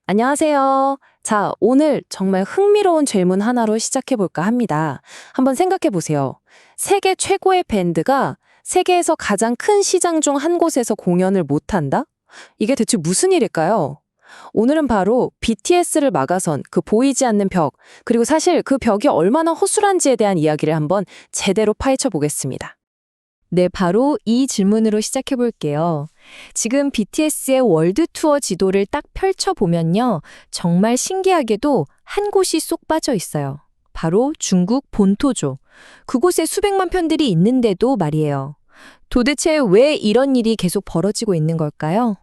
안녕하세요. 자, 오늘 정말 흥미로운 질문 하나로 시작해 볼까 합니다. 한번 생각해 보세요. 세계 최고의 밴드가 세계에서 가장 큰 시장 중 한 곳에서 공연을 못 한다? 이게 대체 무슨 일일까요? 오늘은 바로 BTS를 막아선 그 보이지 않는 벽, 그리고 사실 그 벽이 얼마나 허술한지에 대한 이야기를 한번 제대로 파헤쳐 보겠습니다. 네, 바로 이 질문으로 시작해 볼게요. 지금 BTS의 월드 투어 지도를 딱 펼쳐보면요. 정말 신기하게도 한 곳이 쏙 빠져 있어요. 바로 중국 본토죠. 그곳에 수백만 편들이 있는데도 말이에요. 도대체 왜 이런 일이 계속 벌어지고 있는 걸까요?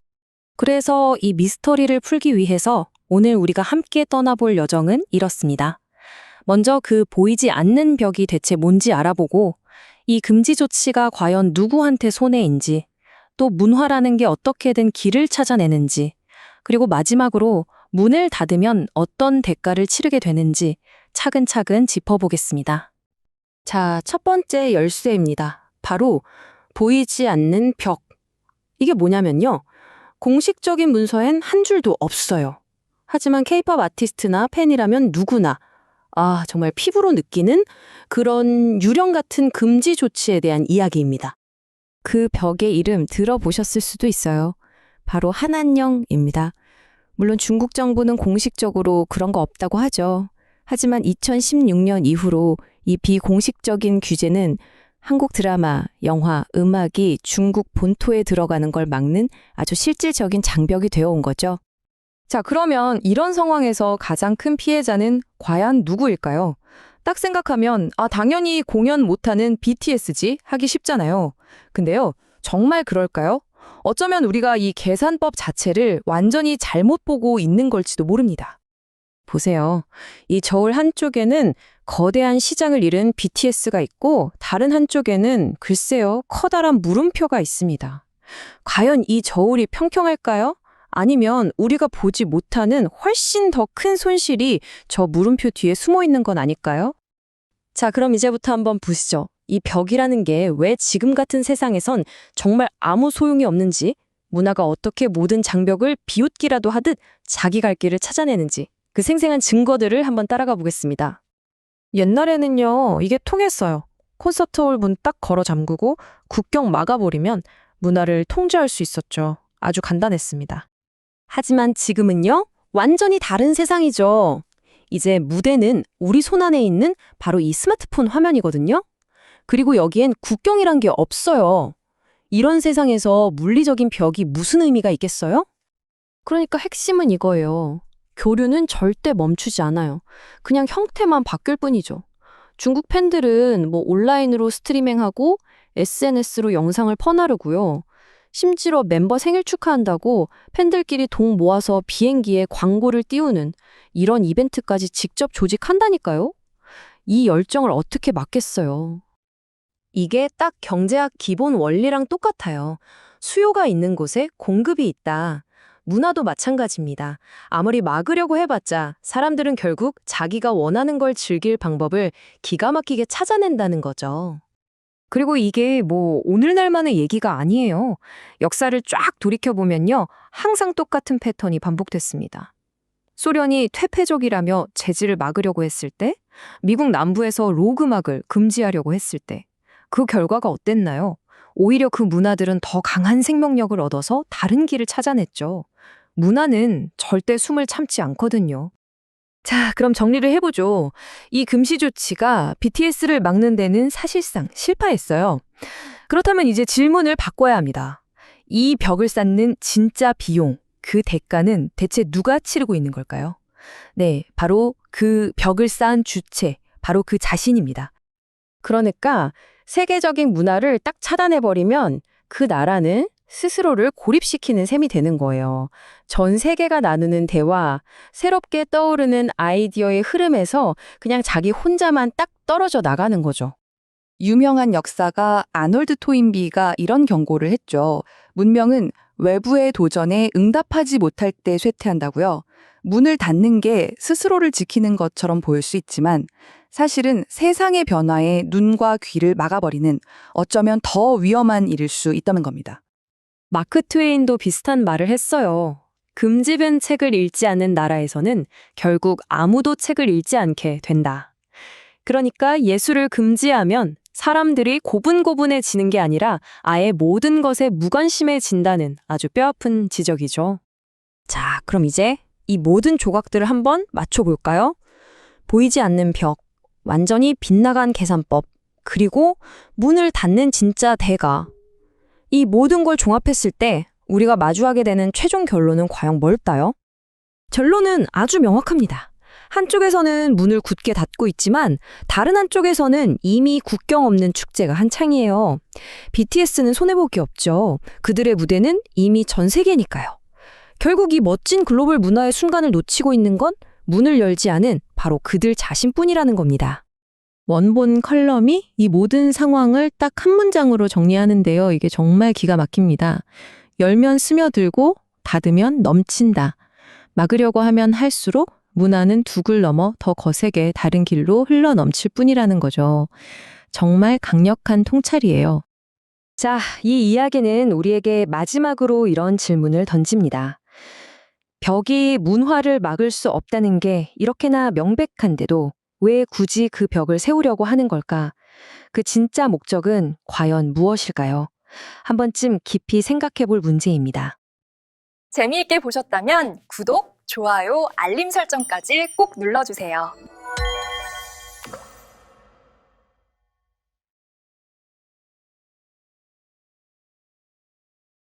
그래서 이 미스터리를 풀기 위해서 오늘 우리가 함께 떠나볼 여정은 이렇습니다. 먼저 그 보이지 않는 벽이 대체 뭔지 알아보고 이 금지 조치가 과연 누구한테 손해인지, 또 문화라는 게 어떻게든 길을 찾아내는지, 그리고 마지막으로 문을 닫으면 어떤 대가를 치르게 되는지 차근차근 짚어보겠습니다. 자, 첫 번째 열쇠입니다. 바로 보이지 않는 벽. 이게 뭐냐면요. 공식적인 문서엔 한 줄도 없어요. 하지만 케이팝 아티스트나 팬이라면 누구나 정말 피부로 느끼는 그런 유령 같은 금지 조치에 대한 이야기입니다. 그 벽의 이름 들어보셨을 수도 있어요. 바로 한안령입니다. 물론 중국 정부는 공식적으로 그런 거 없다고 하죠. 하지만 2016년 이후로 이 비공식적인 규제는 한국 드라마, 영화, 음악이 중국 본토에 들어가는 걸 막는 아주 실질적인 장벽이 되어 온 거죠. 자, 그러면 이런 상황에서 가장 큰 피해자는 과연 누구일까요? 딱 생각하면 당연히 공연 못하는 BTS지 하기 쉽잖아요. 근데요, 정말 그럴까요? 어쩌면 우리가 이 계산법 자체를 완전히 잘못 보고 있는 걸지도 모릅니다. 보세요. 이 저울 한쪽에는 거대한 시장을 잃은 BTS가 있고 다른 한쪽에는 글쎄요, 커다란 물음표가 있습니다. 과연 이 저울이 평평할까요? 아니면 우리가 보지 못하는 훨씬 더 큰 손실이 저 물음표 뒤에 숨어 있는 건 아닐까요? 자, 그럼 이제부터 한번 보시죠. 이 벽이라는 게 왜 지금 같은 세상에선 정말 아무 소용이 없는지, 문화가 어떻게 모든 장벽을 비웃기라도 하듯 자기 갈 길을 찾아내는지, 그 생생한 증거들을 한번 따라가 보겠습니다. 옛날에는요, 이게 통했어요. 콘서트홀 문 딱 걸어 잠그고 국경 막아버리면 문화를 통제할 수 있었죠. 아주 간단했습니다. 하지만 지금은요, 완전히 다른 세상이죠. 이제 무대는 우리 손 안에 있는 바로 이 스마트폰 화면이거든요. 그리고 여기엔 국경이란 게 없어요. 이런 세상에서 물리적인 벽이 무슨 의미가 있겠어요? 그러니까 핵심은 이거예요. 교류는 절대 멈추지 않아요. 그냥 형태만 바뀔 뿐이죠. 중국 팬들은 온라인으로 스트리밍하고 SNS로 영상을 퍼나르고요. 심지어 멤버 생일 축하한다고 팬들끼리 돈 모아서 비행기에 광고를 띄우는 이런 이벤트까지 직접 조직한다니까요? 이 열정을 어떻게 막겠어요? 이게 딱 경제학 기본 원리랑 똑같아요. 수요가 있는 곳에 공급이 있다. 문화도 마찬가지입니다. 아무리 막으려고 해봤자 사람들은 결국 자기가 원하는 걸 즐길 방법을 기가 막히게 찾아낸다는 거죠. 그리고 이게 오늘날만의 얘기가 아니에요. 역사를 쫙 돌이켜보면요. 항상 똑같은 패턴이 반복됐습니다. 소련이 퇴폐적이라며 재즈를 막으려고 했을 때, 미국 남부에서 록 음악을 금지하려고 했을 때, 그 결과가 어땠나요? 오히려 그 문화들은 더 강한 생명력을 얻어서 다른 길을 찾아냈죠. 문화는 절대 숨을 참지 않거든요. 자, 그럼 정리를 해보죠. 이 금시 조치가 BTS를 막는 데는 사실상 실패했어요. 그렇다면 이제 질문을 바꿔야 합니다. 이 벽을 쌓는 진짜 비용, 그 대가는 대체 누가 치르고 있는 걸까요? 네, 바로 그 벽을 쌓은 주체, 바로 그 자신입니다. 그러니까 세계적인 문화를 딱 차단해버리면 그 나라는 스스로를 고립시키는 셈이 되는 거예요. 전 세계가 나누는 대화, 새롭게 떠오르는 아이디어의 흐름에서 그냥 자기 혼자만 딱 떨어져 나가는 거죠. 유명한 역사가 아놀드 토인비가 이런 경고를 했죠. 문명은 외부의 도전에 응답하지 못할 때 쇠퇴한다고요. 문을 닫는 게 스스로를 지키는 것처럼 보일 수 있지만 사실은 세상의 변화에 눈과 귀를 막아버리는 어쩌면 더 위험한 일일 수 있다는 겁니다. 마크 트웨인도 비슷한 말을 했어요. 금지된 책을 읽지 않는 나라에서는 결국 아무도 책을 읽지 않게 된다. 그러니까 예술을 금지하면 사람들이 고분고분해지는 게 아니라 아예 모든 것에 무관심해진다는 아주 뼈아픈 지적이죠. 자, 그럼 이제 이 모든 조각들을 한번 맞춰볼까요? 보이지 않는 벽, 완전히 빗나간 계산법, 그리고 문을 닫는 진짜 대가. 이 모든 걸 종합했을 때 우리가 마주하게 되는 최종 결론은 과연 뭘까요? 결론은 아주 명확합니다. 한쪽에서는 문을 굳게 닫고 있지만 다른 한쪽에서는 이미 국경 없는 축제가 한창이에요. BTS는 손해볼 게 없죠. 그들의 무대는 이미 전 세계니까요. 결국 이 멋진 글로벌 문화의 순간을 놓치고 있는 건 문을 열지 않은 바로 그들 자신뿐이라는 겁니다. 원본 컬럼이 이 모든 상황을 딱 한 문장으로 정리하는데요. 이게 정말 기가 막힙니다. 열면 스며들고 닫으면 넘친다. 막으려고 하면 할수록 문화는 둑을 넘어 더 거세게 다른 길로 흘러 넘칠 뿐이라는 거죠. 정말 강력한 통찰이에요. 자, 이 이야기는 우리에게 마지막으로 이런 질문을 던집니다. 벽이 문화를 막을 수 없다는 게 이렇게나 명백한데도 왜 굳이 그 벽을 세우려고 하는 걸까? 그 진짜 목적은 과연 무엇일까요? 한 번쯤 깊이 생각해 볼 문제입니다. 재미있게 보셨다면 구독, 좋아요, 알림 설정까지 꼭 눌러주세요.